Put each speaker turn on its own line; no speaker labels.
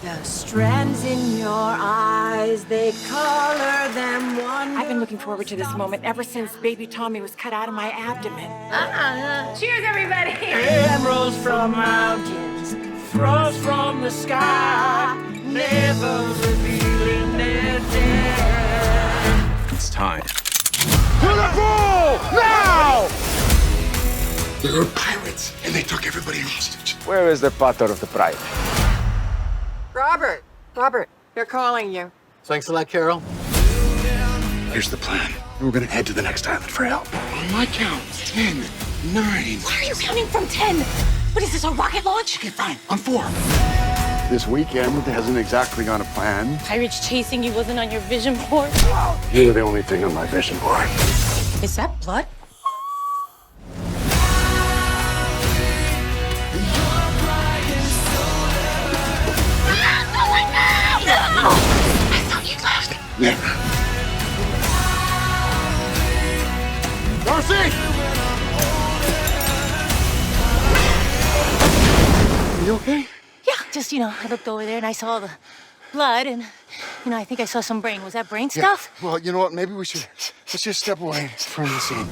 The strands in your eyes, they color them wonder.
I've been looking forward to this moment ever since baby Tommy was cut out of my abdomen.
Cheers, everybody!
Emeralds from mountains, frost from the sky, never revealing their depth.
It's time.
To the pool! Now!
There were pirates, and they took everybody hostage.
Where is the butter of the bride?
Robert, they're calling you.
Thanks a lot, Carol.
Here's the plan. We're gonna head to the next island for help. On my count, 10, 9.
Why are you counting from 10? What is this, a rocket launch?
Okay, fine. On 4. This weekend hasn't exactly gone to plan.
Pirates chasing you wasn't on your vision board.
You're the only thing on my vision board.
Is that blood? I thought you'd left.
Never.
Darcy!
Are you okay?
Yeah, just, I looked over there and I saw the blood and, I think I saw some brain. Was that brain stuff?
Well, you know what? Maybe let's just step away from the scene.